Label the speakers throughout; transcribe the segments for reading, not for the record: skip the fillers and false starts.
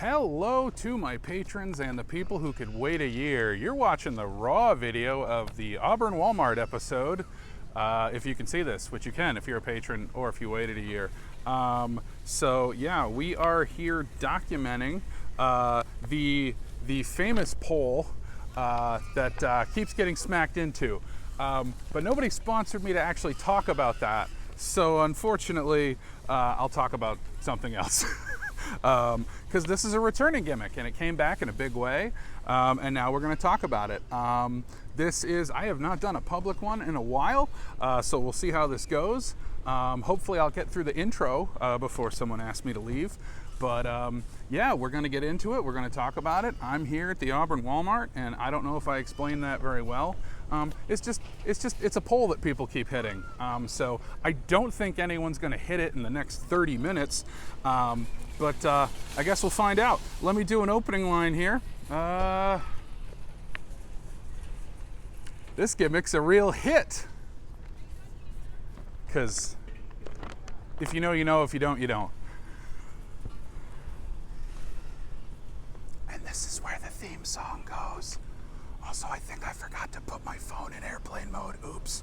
Speaker 1: Hello to my patrons and the people who could wait a year. You're watching the raw video of the Auburn Walmart episode. If you can see this, which you can if you're a patron or if you waited a year. So yeah, we are here documenting the famous poll that keeps getting smacked into. But nobody sponsored me to actually talk about that. So unfortunately, I'll talk about something else. Because this is a returning gimmick and it came back in a big way, and now we're going to talk about it. I have not done a public one in a while, so we'll see how this goes. Hopefully I'll get through the intro before someone asks me to leave. But yeah, we're going to get into it. We're going to talk about it. I'm here at the Auburn Walmart, and I don't know if I explained that very well. It's a poll that people keep hitting. So I don't think anyone's going to hit it in the next 30 minutes. But I guess we'll find out. Let me do an opening line here. This gimmick's a real hit. Because if you know, you know. If you don't, you don't. And this is where the theme song goes. Also, I think I forgot to put my phone in airplane mode. Oops.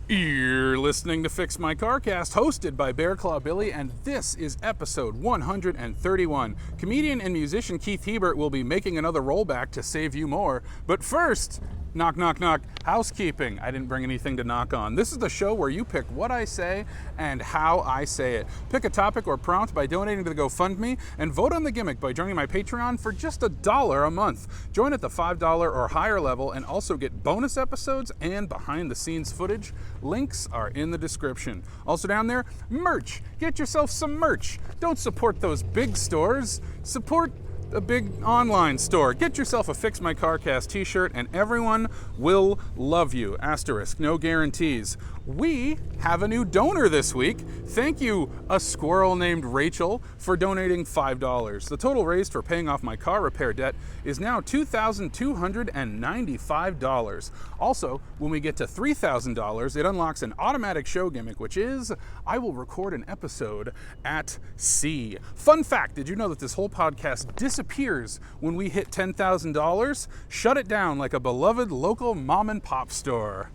Speaker 1: You're listening to Fix My Carcast, hosted by Bear Claw Billy, and this is episode 131. Comedian and musician Keith Hebert will be making another rollback to save you more. But first, knock, knock, knock, housekeeping. I didn't bring anything to knock on. This is the show where you pick what I say and how I say it. Pick a topic or prompt by donating to the GoFundMe, and vote on the gimmick by joining my Patreon for just $1 a month. Join at the $5 or higher level and also get bonus episodes and behind-the-scenes footage. Links are in the description. Also down there, merch. Get yourself some merch. Don't support those big stores. Support a big online store. Get yourself a Fix My Carcast t-shirt and everyone will love you. Asterisk, no guarantees. We have a new donor this week. Thank you, a squirrel named Rachel, for donating $5. The total raised for paying off my car repair debt is now $2,295. Also, when we get to $3,000, it unlocks an automatic show gimmick, which is I will record an episode at sea. Fun fact, did you know that this whole podcast disappears when we hit $10,000? Shut it down like a beloved local mom and pop store.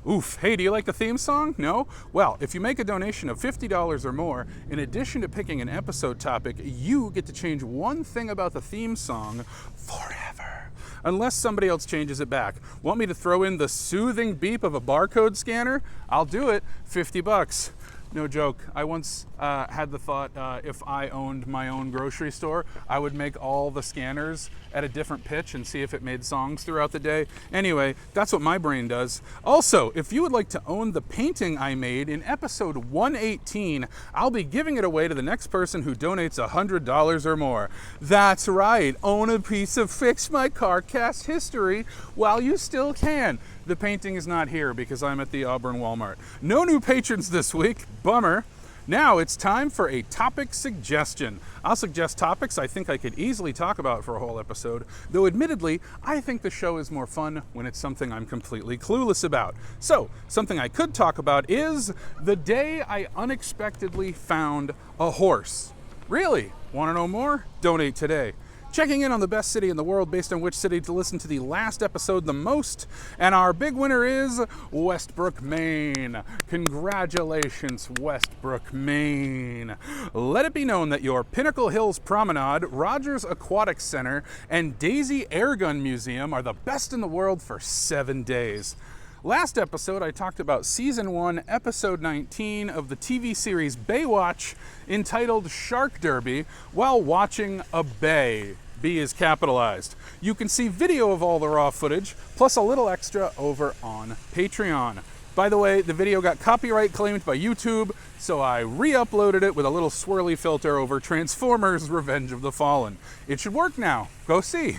Speaker 1: Oof. Hey, do you like the theme song? No? Well, if you make a donation of $50 or more, in addition to picking an episode topic, you get to change one thing about the theme song forever. Unless somebody else changes it back. Want me to throw in the soothing beep of a barcode scanner? I'll do it. $50. No joke. I once had the thought if I owned my own grocery store, I would make all the scanners at a different pitch and see if it made songs throughout the day. Anyway, that's what my brain does. Also, if you would like to own the painting I made in episode 118, I'll be giving it away to the next person who donates $100 or more. That's right. Own a piece of Fix My Carcast history while you still can. The painting is not here because I'm at the Auburn Walmart. No new patrons this week. Bummer. Now it's time for a topic suggestion. I'll suggest topics I think I could easily talk about for a whole episode, though admittedly, I think the show is more fun when it's something I'm completely clueless about. So, something I could talk about is the day I unexpectedly found a horse. Really? Want to know more? Donate today. Checking in on the best city in the world based on which city to listen to the last episode the most. And our big winner is Westbrook, Maine. Congratulations, Westbrook, Maine. Let it be known that your Pinnacle Hills Promenade, Rogers Aquatic Center, and Daisy Airgun Museum are the best in the world for 7 days. Last episode, I talked about Season 1, Episode 19 of the TV series Baywatch, entitled Shark Derby, while watching a bay. B is capitalized. You can see video of all the raw footage, plus a little extra over on Patreon. By the way, the video got copyright claimed by YouTube, so I re-uploaded it with a little swirly filter over Transformers: Revenge of the Fallen. It should work now. Go see.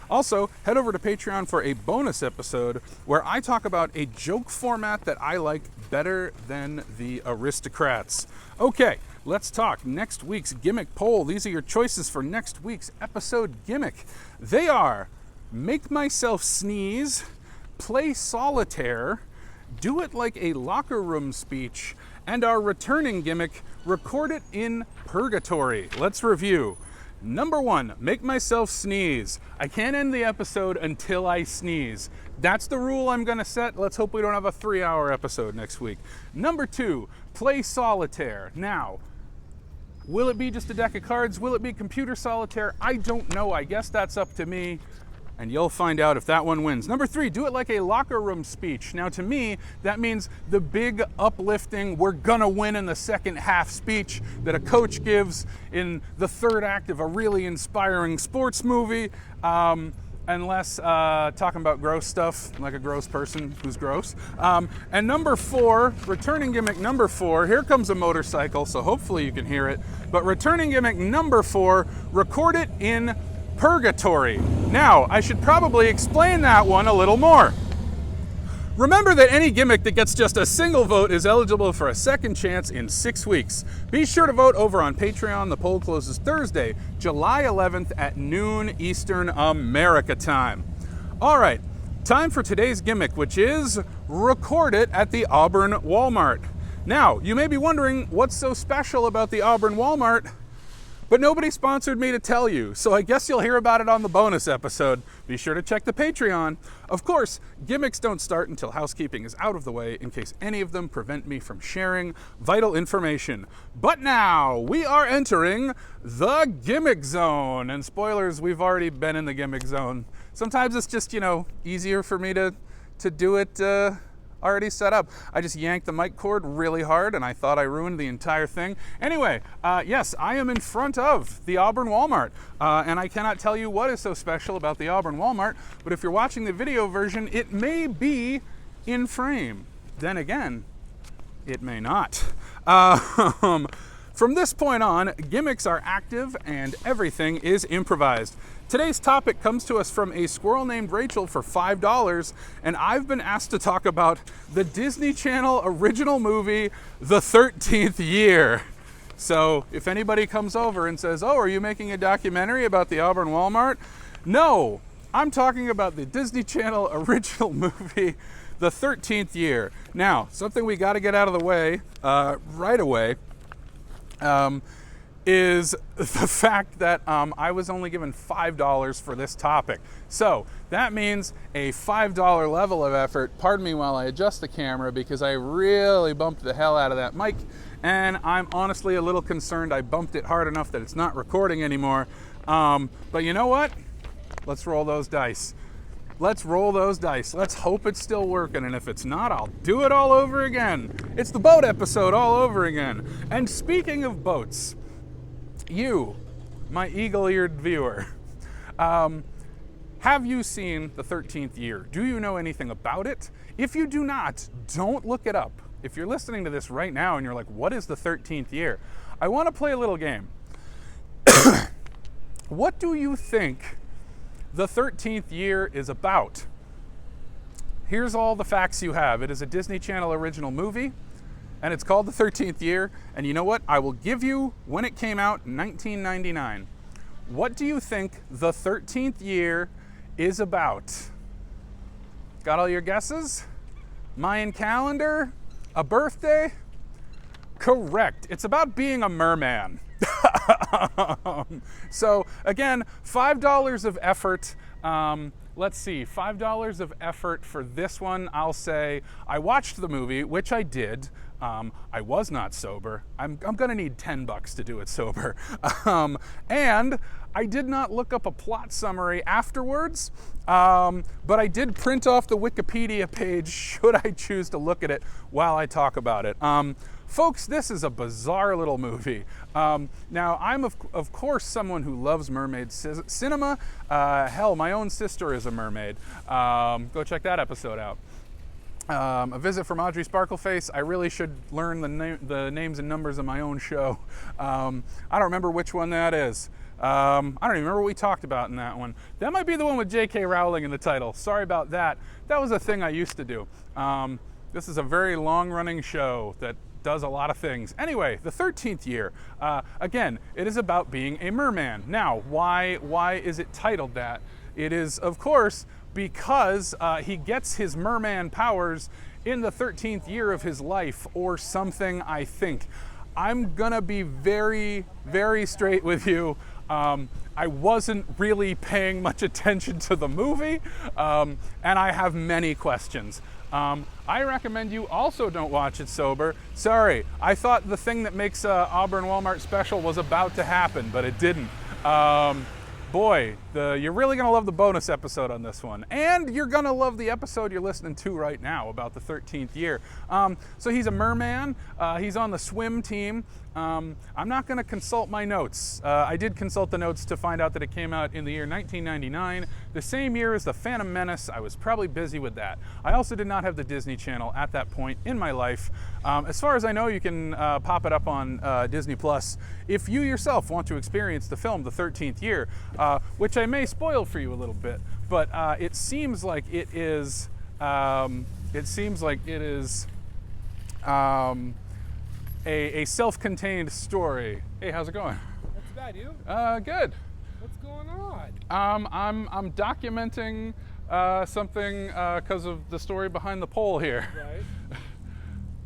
Speaker 1: Also, head over to Patreon for a bonus episode where I talk about a joke format that I like better than the Aristocrats. Okay, let's talk next week's gimmick poll. These are your choices for next week's episode gimmick. They are Make Myself Sneeze, Play Solitaire, do it like a locker room speech. And our returning gimmick, record it in purgatory. Let's review. Number 1, make myself sneeze. I can't end the episode until I sneeze. That's the rule I'm gonna set. Let's hope we don't have a 3-hour episode next week. Number 2, play solitaire. Now, will it be just a deck of cards? Will it be computer solitaire? I don't know. I guess that's up to me, and you'll find out if that one wins. Number 3, do it like a locker room speech. Now, to me, that means the big uplifting, we're gonna win in the second half speech that a coach gives in the third act of a really inspiring sports movie. Unless talking about gross stuff, like a gross person who's gross. And number 4, returning gimmick number 4, here comes a motorcycle, so hopefully you can hear it. But returning gimmick number 4, record it in purgatory. Now, I should probably explain that one a little more. Remember that any gimmick that gets just a single vote is eligible for a second chance in 6 weeks. Be sure to vote over on Patreon. The poll closes Thursday, July 11th at noon Eastern America time. All right, time for today's gimmick, which is record it at the Auburn Walmart. Now, you may be wondering what's so special about the Auburn Walmart, but nobody sponsored me to tell you, so I guess you'll hear about it on the bonus episode. Be sure to check the Patreon. Of course, gimmicks don't start until housekeeping is out of the way, in case any of them prevent me from sharing vital information. But now, we are entering the gimmick zone. And spoilers, we've already been in the gimmick zone. Sometimes it's just, easier for me to do it already set up. I just yanked the mic cord really hard and I thought I ruined the entire thing. Anyway, yes, I am in front of the Auburn Walmart, and I cannot tell you what is so special about the Auburn Walmart, but if you're watching the video version, it may be in frame. Then again, it may not. From this point on, gimmicks are active and everything is improvised. Today's topic comes to us from a squirrel named Rachel for $5, and I've been asked to talk about the Disney Channel original movie, The 13th Year. So if anybody comes over and says, "Oh, are you making a documentary about the Auburn Walmart?" No, I'm talking about the Disney Channel original movie, The 13th Year. Now, something we got to get out of the way right away is the fact that I was only given $5 for this topic. So that means a $5 level of effort. Pardon me while I adjust the camera because I really bumped the hell out of that mic, and I'm honestly a little concerned I bumped it hard enough that it's not recording anymore. But you know what? Let's roll those dice. Let's roll those dice. Let's hope it's still working, and if it's not, I'll do it all over again. It's the boat episode all over again. And speaking of boats, you, my eagle-eared viewer, have you seen The 13th Year? Do you know anything about it? If you do not, don't look it up. If you're listening to this right now and you're like, what is The 13th Year? I want to play a little game. What do you think The 13th Year is about? Here's all the facts you have. It is a Disney Channel original movie, and it's called The 13th Year. And you know what? I will give you when it came out, 1999. What do you think The 13th Year is about? Got all your guesses? Mayan calendar? A birthday? Correct. It's about being a merman. So again, $5 of effort. Let's see, $5 of effort for this one. I'll say I watched the movie, which I did. I was not sober. I'm gonna need $10 to do it sober. And I did not look up a plot summary afterwards, but I did print off the Wikipedia page should I choose to look at it while I talk about it. Folks, this is a bizarre little movie. Now, I'm of course someone who loves mermaid cinema. Hell, my own sister is a mermaid. Go check that episode out. A visit from Audrey Sparkleface. I really should learn the names and numbers of my own show. I don't remember which one that is. I don't even remember what we talked about in that one. That might be the one with J.K. Rowling in the title. Sorry about that. That was a thing I used to do. This is a very long-running show that does a lot of things. Anyway, The 13th Year. Again, it is about being a merman. Now, why is it titled that? It is, of course, because he gets his merman powers in the 13th year of his life or something, I think. I'm gonna be very, very straight with you. I wasn't really paying much attention to the movie, and I have many questions. I recommend you also don't watch it sober. Sorry, I thought the thing that makes Auburn Walmart special was about to happen, but it didn't. Boy, you're really going to love the bonus episode on this one. And you're going to love the episode you're listening to right now about the 13th year. So he's a merman. He's on the swim team. I'm not going to consult my notes. I did consult the notes to find out that it came out in the year 1999, the same year as The Phantom Menace. I was probably busy with that. I also did not have the Disney Channel at that point in my life. As far as I know, you can pop it up on Disney Plus if you yourself want to experience the film The 13th Year, which I may spoil for you a little bit, but it seems like it is. A self-contained story. Hey, how's it going?
Speaker 2: What's bad, you?
Speaker 1: Good.
Speaker 2: What's going on?
Speaker 1: I'm documenting something because of the story behind the pole here.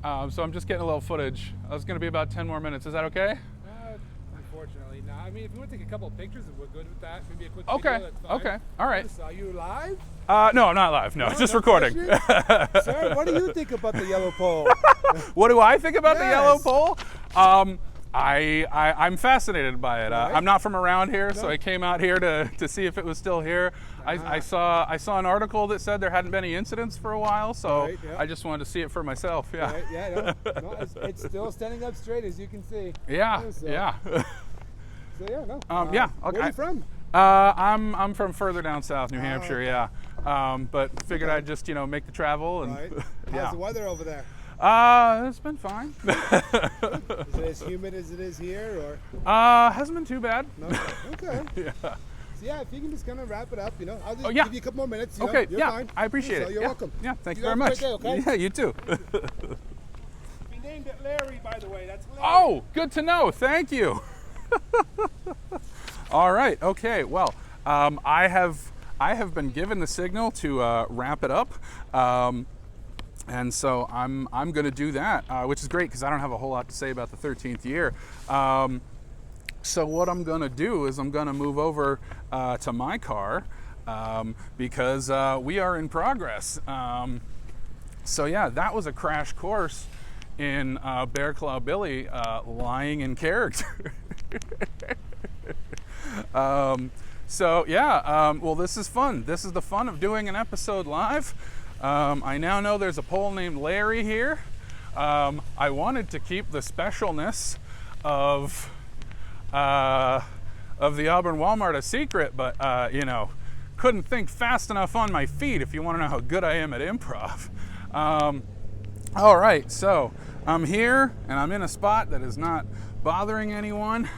Speaker 2: Right.
Speaker 1: So I'm just getting a little footage. It's going to be about 10 more minutes. Is that okay?
Speaker 2: Unfortunately, not. I mean, if you want to take a couple of pictures, we're good with that. Maybe a quick
Speaker 1: Okay.
Speaker 2: video, that's fine.
Speaker 1: Okay. All right.
Speaker 2: Are you live?
Speaker 1: No, I'm not live. No, just recording.
Speaker 2: Sir, what do you think about the yellow pole?
Speaker 1: What do I think about the yellow
Speaker 2: Yes.
Speaker 1: pole? I'm fascinated by it.
Speaker 2: Right.
Speaker 1: I'm not from around here, so I came out here to see if it was still here. I saw an article that said there hadn't been any incidents for a while, so
Speaker 2: Right, yeah.
Speaker 1: I just wanted to see it for myself. Yeah.
Speaker 2: Right, yeah, no, it's still standing up straight, as you can see.
Speaker 1: Yeah.
Speaker 2: So,
Speaker 1: Yeah.
Speaker 2: So yeah, no.
Speaker 1: Yeah.
Speaker 2: Where are you from?
Speaker 1: I'm from further down south, New Hampshire. Yeah. But figured I'd just make the travel and
Speaker 2: Right.
Speaker 1: yeah.
Speaker 2: How's the weather over there?
Speaker 1: It's been fine.
Speaker 2: Is it as humid as it is here, or?
Speaker 1: Hasn't been too bad.
Speaker 2: No. Okay.
Speaker 1: Yeah.
Speaker 2: So yeah, if you can just kind of wrap it up, I'll just
Speaker 1: yeah.
Speaker 2: give you a couple more minutes. You
Speaker 1: Okay.
Speaker 2: know, you're
Speaker 1: Yeah.
Speaker 2: fine.
Speaker 1: I appreciate
Speaker 2: So
Speaker 1: it.
Speaker 2: you're
Speaker 1: Yeah.
Speaker 2: welcome.
Speaker 1: Yeah. Thank you
Speaker 2: You
Speaker 1: very
Speaker 2: have a
Speaker 1: much.
Speaker 2: great day, okay?
Speaker 1: Yeah. You too.
Speaker 2: We named it Larry, by the way. That's Larry.
Speaker 1: Oh, good to know. Thank you. All right. Okay. Well, I have been given the signal to wrap it up, and so I'm going to do that, which is great because I don't have a whole lot to say about the 13th year. So what I'm going to do is I'm going to move over to my car because we are in progress. So yeah, that was a crash course in Bear Claw Billy lying in character. So yeah, well, this is fun. This is the fun of doing an episode live. I now know there's a pole named Larry here. I wanted to keep the specialness of the Auburn Walmart a secret, but couldn't think fast enough on my feet if you want to know how good I am at improv. All right, so I'm here and I'm in a spot that is not bothering anyone,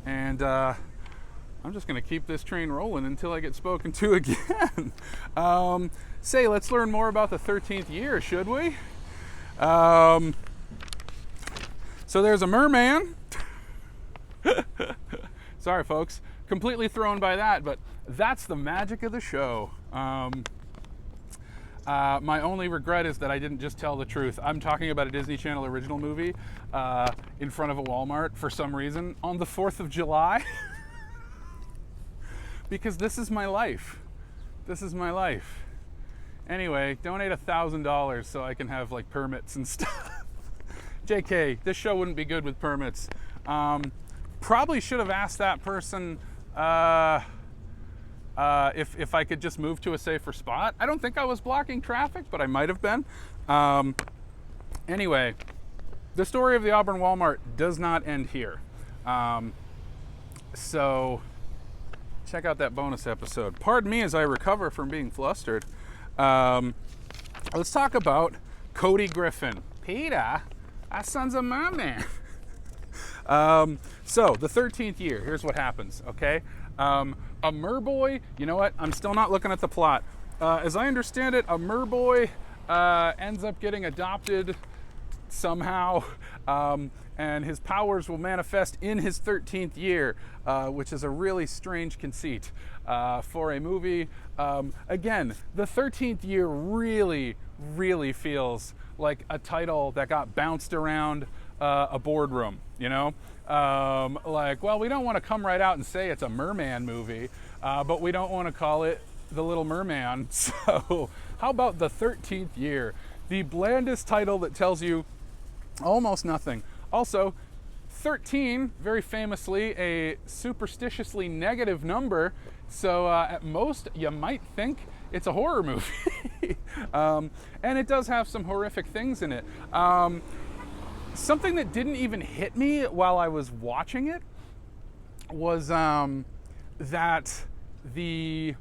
Speaker 1: and I'm just going to keep this train rolling until I get spoken to again. Say, let's learn more about the 13th year, should we? So there's a merman. Sorry, folks. Completely thrown by that, but that's the magic of the show. My only regret is that I didn't just tell the truth. I'm talking about a Disney Channel original movie in front of a Walmart for some reason on the 4th of July. Because this is my life. This is my life. Anyway, donate $1,000 so I can have like permits and stuff. JK, this show wouldn't be good with permits. Probably should have asked that person if I could just move to a safer spot. I don't think I was blocking traffic, but I might have been. Anyway, the story of the Auburn Walmart does not end here. So check out that bonus episode. Pardon me as I recover from being flustered. Let's talk about Cody Griffin. Peter, that son's a my man. So the 13th year, here's what happens, okay? A merboy, you know what? I'm still not looking at the plot. As I understand it, a merboy ends up getting adopted somehow, and his powers will manifest in his 13th year, which is a really strange conceit for a movie. Again, the 13th year really feels like a title that got bounced around a boardroom, you know? Like, well, we don't want to come right out and say it's a merman movie, but we don't want to call it The Little Merman. So how about The 13th Year? The blandest title that tells you almost nothing. Also, 13, very famously, a superstitiously negative number. So at most, you might think it's a horror movie. And it does have some horrific things in it. Something that didn't even hit me while I was watching it was that the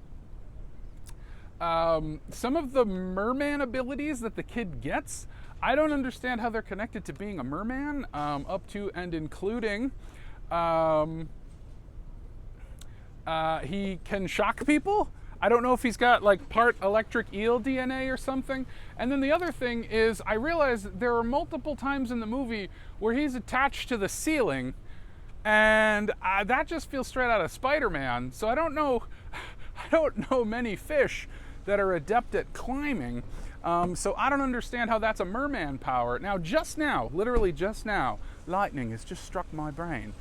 Speaker 1: some of the merman abilities that the kid gets, I don't understand how they're connected to being a merman, up to and including he can shock people. I don't know if he's got like part electric eel DNA or something. And then the other thing is, I realized there are multiple times in the movie where he's attached to the ceiling, and that just feels straight out of Spider-Man. So I don't know many fish that are adept at climbing. So I don't understand how that's a merman power. Now, literally just now, lightning has just struck my brain.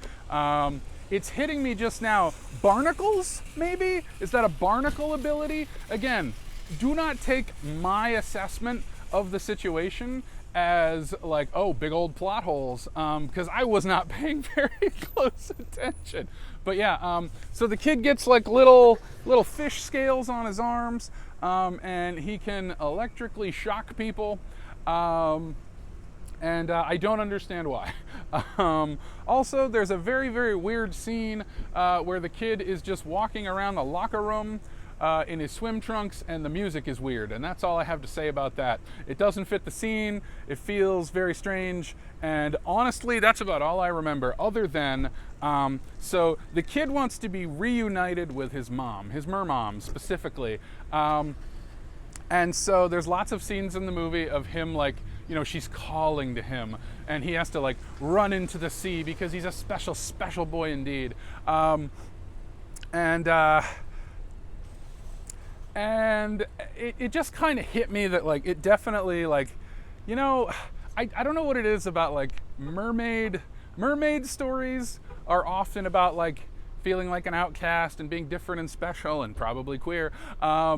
Speaker 1: It's hitting me just now. Barnacles, maybe? Is that a barnacle ability? Again, do not take my assessment of the situation as like, oh, big old plot holes, because I was not paying very close attention. But yeah, so the kid gets like little fish scales on his arms, and he can electrically shock people. And I don't understand why. Also, there's a very, very weird scene where the kid is just walking around the locker room in his swim trunks, and the music is weird, and that's all I have to say about that. It doesn't fit the scene, it feels very strange, and honestly, that's about all I remember, other than, so the kid wants to be reunited with his mom, his mermom specifically, and so there's lots of scenes in the movie of him like, you know, she's calling to him, and he has to like run into the sea because he's a special, special boy indeed. And it just kind of hit me that like it definitely like, you know, I don't know what it is about like mermaid stories are often about like feeling like an outcast and being different and special and probably queer. I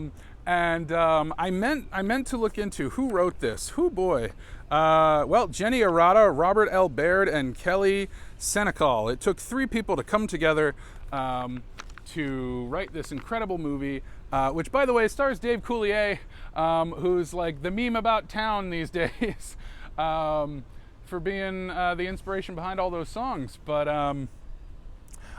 Speaker 1: meant to look into who wrote this. Who boy? Well, Jenny Arata, Robert L. Baird, and Kelly Senecal. It took 3 people to come together to write this incredible movie, which, by the way, stars Dave Coulier, who's like the meme about town these days, for being the inspiration behind all those songs. But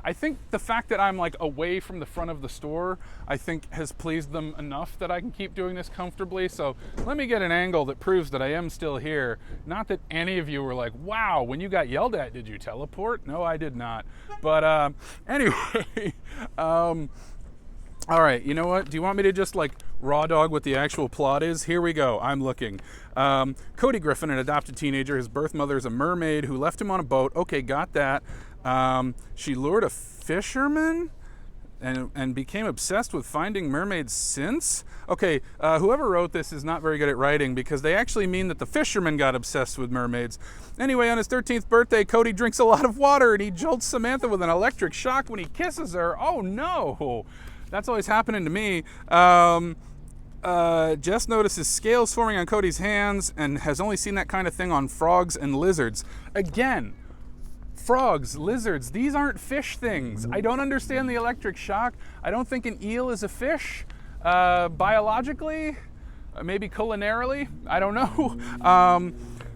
Speaker 1: I think the fact that I'm like away from the front of the store, I think has pleased them enough that I can keep doing this comfortably. So let me get an angle that proves that I am still here. Not that any of you were like, wow, when you got yelled at, did you teleport? No, I did not. But anyway, all right, you know what? Do you want me to just like raw dog what the actual plot is? Here we go. I'm looking. Cody Griffin, an adopted teenager, his birth mother is a mermaid who left him on a boat. Okay, got that. She lured a fisherman and became obsessed with finding mermaids since. Okay, whoever wrote this is not very good at writing because they actually mean that the fisherman got obsessed with mermaids. Anyway, on his 13th birthday, Cody drinks a lot of water and he jolts Samantha with an electric shock when he kisses her. Oh no! That's always happening to me. Jess notices scales forming on Cody's hands and has only seen that kind of thing on frogs and lizards. Again, frogs, lizards, these aren't fish things. I don't understand the electric shock. I don't think an eel is a fish, biologically, maybe culinarily, I don't know.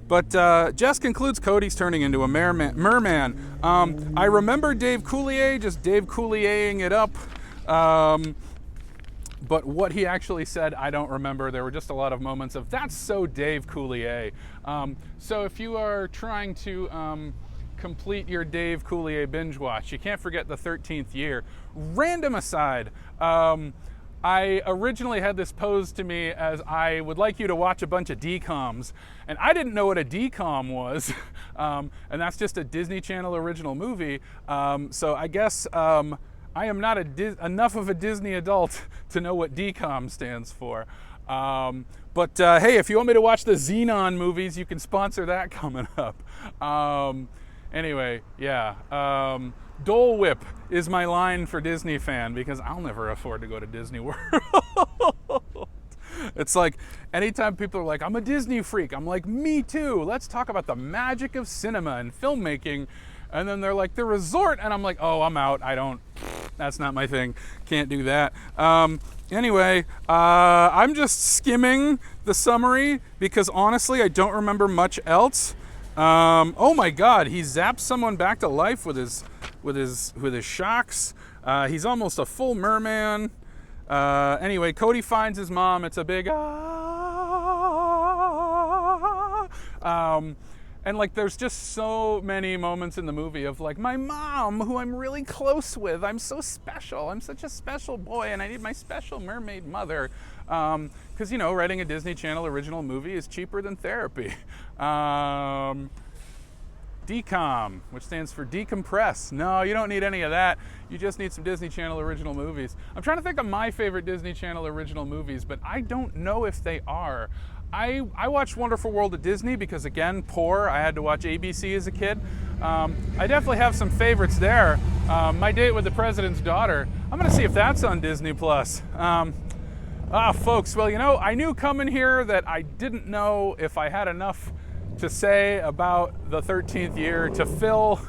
Speaker 1: But Jess concludes Cody's turning into a merman. I remember Dave Coulier, just Dave Coulier-ing it up. But what he actually said, I don't remember. There were just a lot of moments of, that's so Dave Coulier. So if you are trying to complete your Dave Coulier binge watch, you can't forget The 13th Year. Random aside, I originally had this posed to me as I would like you to watch a bunch of DCOMs, and I didn't know what a DCOM was, and that's just a Disney Channel original movie. So I guess I am not enough of a Disney adult to know what DCOM stands for. But hey, if you want me to watch the Xenon movies, you can sponsor that coming up. Anyway, yeah. Dole Whip is my line for Disney fan because I'll never afford to go to Disney World. It's like anytime people are like, I'm a Disney freak, I'm like, me too. Let's talk about the magic of cinema and filmmaking. And then they're like, the resort. And I'm like, oh, I'm out. That's not my thing. Can't do that. Anyway, I'm just skimming the summary because honestly, I don't remember much else. Oh my God, he zaps someone back to life with his shocks. He's almost a full merman. Anyway, Cody finds his mom. It's a big and like there's just so many moments in the movie of like my mom, who I'm really close with. I'm so special. I'm such a special boy, and I need my special mermaid mother. Because writing a Disney Channel original movie is cheaper than therapy. DCOM, which stands for decompress. No, you don't need any of that. You just need some Disney Channel original movies. I'm trying to think of my favorite Disney Channel original movies, but I don't know if they are. I watched Wonderful World of Disney because, again, poor. I had to watch ABC as a kid. I definitely have some favorites there. My Date with the President's Daughter. I'm going to see if that's on Disney+. Folks, well, I knew coming here that I didn't know if I had enough to say about the 13th year to fill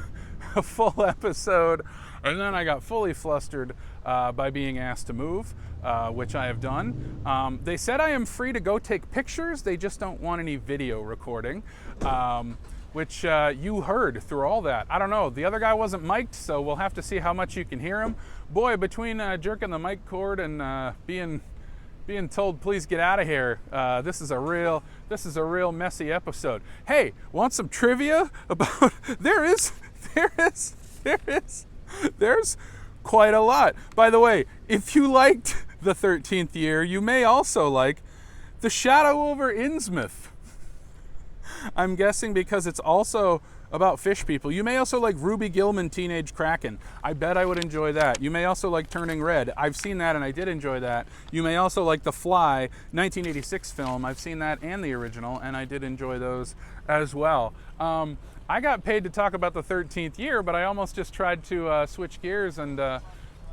Speaker 1: a full episode. And then I got fully flustered by being asked to move, which I have done. They said I am free to go take pictures. They just don't want any video recording, which you heard through all that. I don't know. The other guy wasn't mic'd, so we'll have to see how much you can hear him. Boy, between jerking the mic cord and being told please get out of here, this is a real messy episode. Hey, want some trivia about? There's quite a lot. By the way, if you liked the 13th year, you may also like The Shadow over Innsmouth. I'm guessing because it's also about fish people. You may also like Ruby Gillman, Teenage Kraken. I bet I would enjoy that. You may also like Turning Red. I've seen that and I did enjoy that. You may also like The Fly, 1986 film. I've seen that and the original, and I did enjoy those as well. I got paid to talk about the 13th year, but I almost just tried to switch gears and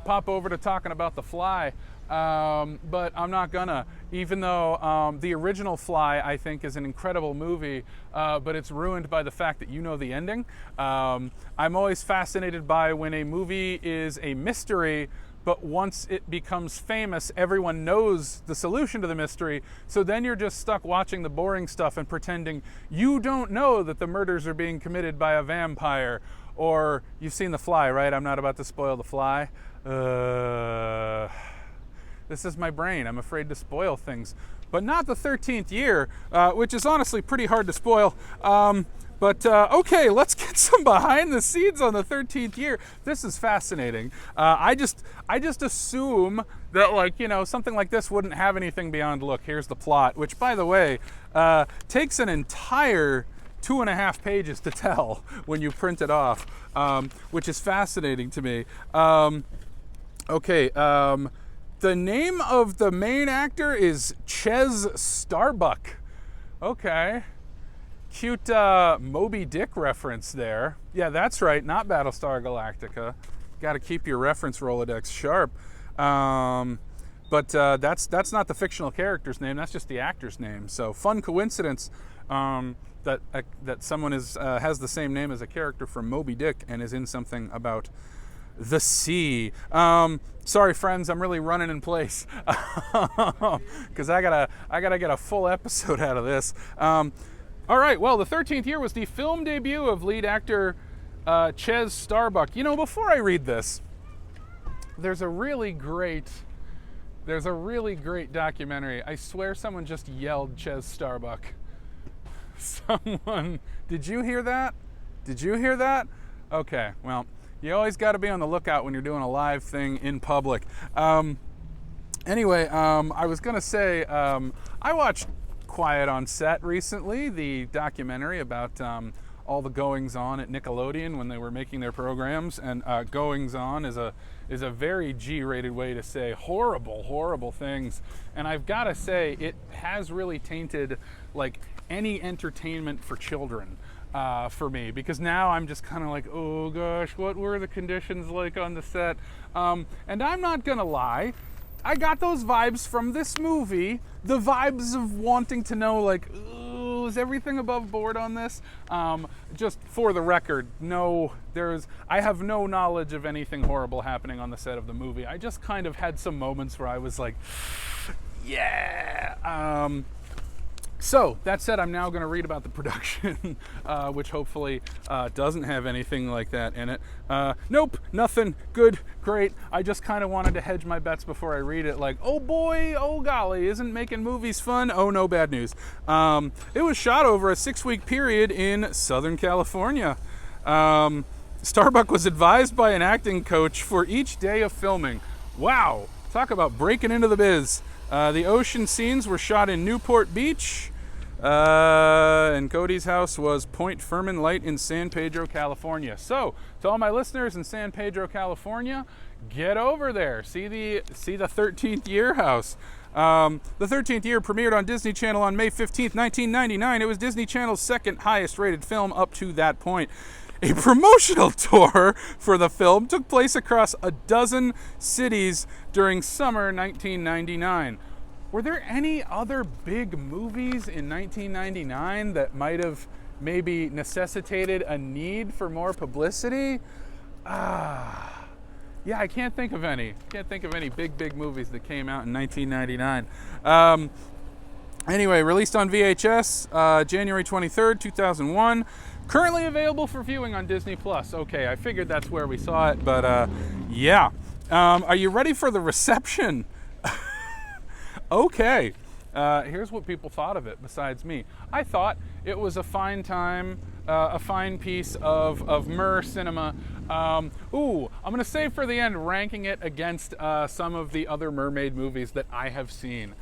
Speaker 1: pop over to talking about The Fly. But I'm not gonna, even though the original Fly, I think, is an incredible movie, but it's ruined by the fact that you know the ending. I'm always fascinated by when a movie is a mystery, but once it becomes famous, everyone knows the solution to the mystery, so then you're just stuck watching the boring stuff and pretending you don't know that the murders are being committed by a vampire. Or, you've seen The Fly, right? I'm not about to spoil The Fly. This is my brain. I'm afraid to spoil things. But not the 13th year, which is honestly pretty hard to spoil. Okay, let's get some behind the scenes on the 13th year. This is fascinating. I just assume that, something like this wouldn't have anything beyond, look, here's the plot, which, by the way, takes an entire 2.5 pages to tell when you print it off, which is fascinating to me. The name of the main actor is Ches Starbuck. Okay. Cute Moby Dick reference there. Yeah, that's right, not Battlestar Galactica. Got to keep your reference Rolodex sharp. But that's not the fictional character's name, that's just the actor's name. So fun coincidence that someone has the same name as a character from Moby Dick and is in something about the sea. Sorry, friends, I'm really running in place because I gotta get a full episode out of this. All right, well, the 13th year was the film debut of lead actor Ches Starbuck. Before I read this, there's a really great documentary. I swear someone just yelled Ches Starbuck. Someone, did you hear that? Okay, well, you always got to be on the lookout when you're doing a live thing in public. Anyway, I was going to say, I watched Quiet on Set recently, the documentary about all the goings on at Nickelodeon when they were making their programs. And goings on is a very G-rated way to say horrible things. And I've got to say, it has really tainted like any entertainment for children. For me, because now I'm just kind of like, oh gosh, what were the conditions like on the set? And I'm not gonna lie, I got those vibes from this movie, the vibes of wanting to know, like, ooh, is everything above board on this? Just for the record, I have no knowledge of anything horrible happening on the set of the movie. I just kind of had some moments where I was like, yeah. So, that said, I'm now going to read about the production, which hopefully doesn't have anything like that in it. Nope, nothing. Good, great. I just kind of wanted to hedge my bets before I read it, like, oh boy, oh golly, isn't making movies fun? Oh no, bad news. It was shot over a 6-week period in Southern California. Starbuck was advised by an acting coach for each day of filming. Wow, talk about breaking into the biz. The ocean scenes were shot in Newport Beach, and Cody's house was Point Fermin Light in San Pedro, California. So, to all my listeners in San Pedro, California, get over there. See the 13th Year house. The 13th Year premiered on Disney Channel on May 15th, 1999. It was Disney Channel's second highest rated film up to that point. A promotional tour for the film took place across a dozen cities during summer 1999. Were there any other big movies in 1999 that might have maybe necessitated a need for more publicity? Yeah, I can't think of any. Can't think of any big movies that came out in 1999. Anyway, released on VHS January 23rd, 2001. Currently available for viewing on Disney+. Okay, I figured that's where we saw it, but yeah. Are you ready for the reception? Okay. Here's what people thought of it besides me. I thought it was a fine time, a fine piece of mer cinema. I'm going to save for the end ranking it against some of the other mermaid movies that I have seen.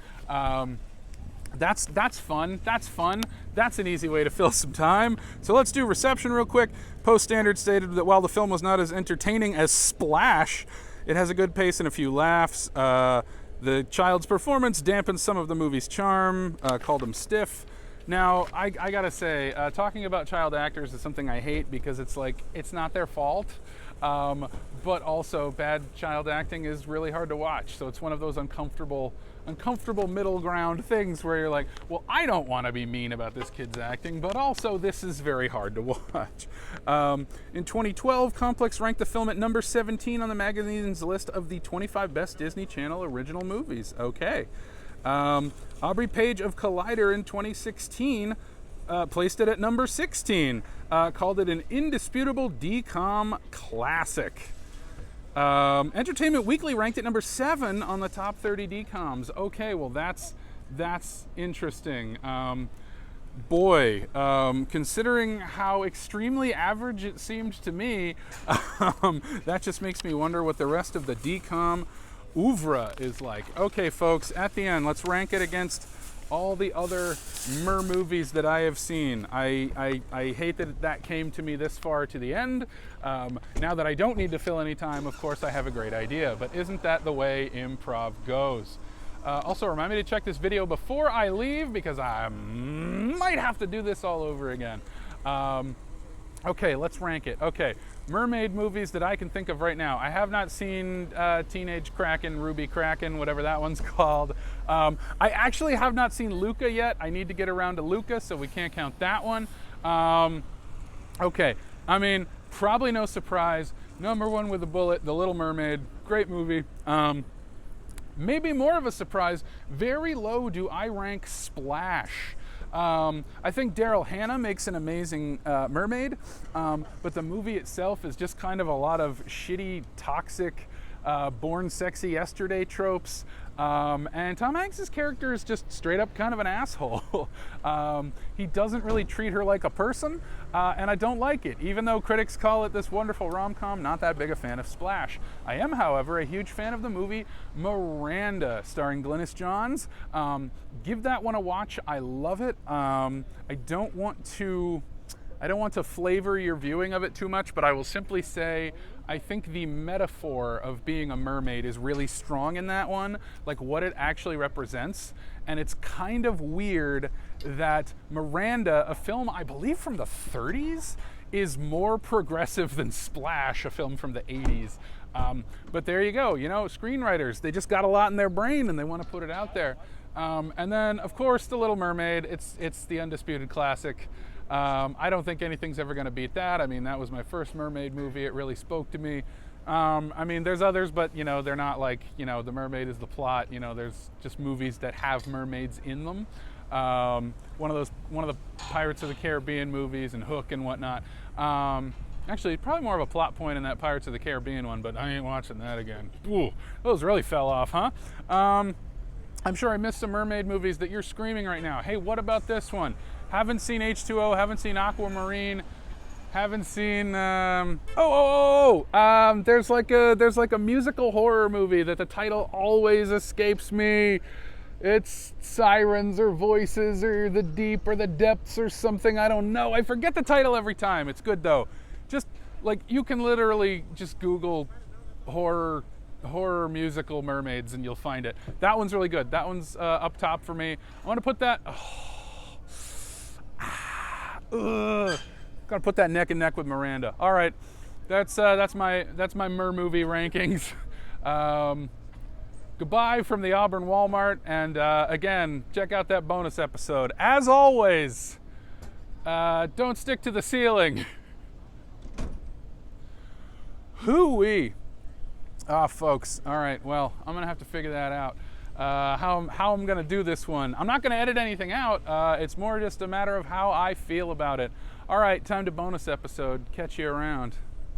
Speaker 1: That's fun. That's fun. That's an easy way to fill some time. So let's do reception real quick. Post Standard stated that while the film was not as entertaining as Splash, it has a good pace and a few laughs. The child's performance dampens some of the movie's charm, called him stiff. Now, I gotta say, talking about child actors is something I hate because it's like, it's not their fault. But also, bad child acting is really hard to watch. So it's one of those uncomfortable middle ground things where you're like, well, I don't want to be mean about this kid's acting, but also this is very hard to watch. In 2012, Complex ranked the film at number 17 on the magazine's list of the 25 best Disney Channel original movies. Okay. Aubrey Page of Collider in 2016 placed it at number 16, called it an indisputable DCOM classic. Entertainment Weekly ranked it number 7 on the top 30 DCOMs. Okay, well that's interesting. Considering how extremely average it seemed to me, that just makes me wonder what the rest of the DCOM oeuvre is like. Okay, folks, at the end, let's rank it against all the other mer movies that I have seen. I hate that came to me this far to the end. Now that I don't need to fill any time, of course, I have a great idea. But isn't that the way improv goes? Also, remind me to check this video before I leave because I might have to do this all over again. Okay, let's rank it. Okay, mermaid movies that I can think of right now. I have not seen Teenage Kraken, Ruby Kraken, whatever that one's called. I actually have not seen Luca yet. I need to get around to Luca, so we can't count that one. Okay, I mean, probably no surprise. Number 1 with a bullet, The Little Mermaid. Great movie. Maybe more of a surprise, very low do I rank Splash. I think Daryl Hannah makes an amazing mermaid, but the movie itself is just kind of a lot of shitty, toxic, born sexy yesterday tropes. And Tom Hanks' character is just straight up kind of an asshole. He doesn't really treat her like a person, and I don't like it. Even though critics call it this wonderful rom-com, not that big a fan of Splash. I am, however, a huge fan of the movie Miranda, starring Glynis Johns. Give that one a watch. I love it. I don't want to I don't want to flavor your viewing of it too much, but I will simply say I think the metaphor of being a mermaid is really strong in that one, like what it actually represents. And it's kind of weird that Miranda, a film I believe from the 30s, is more progressive than Splash, a film from the 80s. But there you go, screenwriters, they just got a lot in their brain and they want to put it out there. And then, of course, The Little Mermaid, it's the undisputed classic. I don't think anything's ever going to beat that. I mean, that was my first mermaid movie. It really spoke to me. I mean, there's others, but, they're not like, The Mermaid is the plot. There's just movies that have mermaids in them. One of the Pirates of the Caribbean movies and Hook and whatnot. Actually, probably more of a plot point in that Pirates of the Caribbean one, but I ain't watching that again. Ooh, those really fell off, huh? I'm sure I missed some mermaid movies that you're screaming right now. Hey, what about this one? Haven't seen H2O, haven't seen Aquamarine, haven't seen there's like a musical horror movie that the title always escapes me. It's Sirens or Voices or The Deep or The Depths or something, I don't know. I forget the title every time. It's good though. Just like you can literally just Google horror musical mermaids and you'll find it. That one's really good. That one's up top for me. I want to put that gotta put that neck and neck with Miranda. All right, that's my mer movie rankings. Goodbye from the Auburn Walmart, and again, check out that bonus episode. As always, don't stick to the ceiling. Hoo-wee. Folks, all right, well, I'm gonna have to figure that out. How I'm gonna do this one. I'm not gonna edit anything out. It's more just a matter of how I feel about it. All right, time to bonus episode. Catch you around.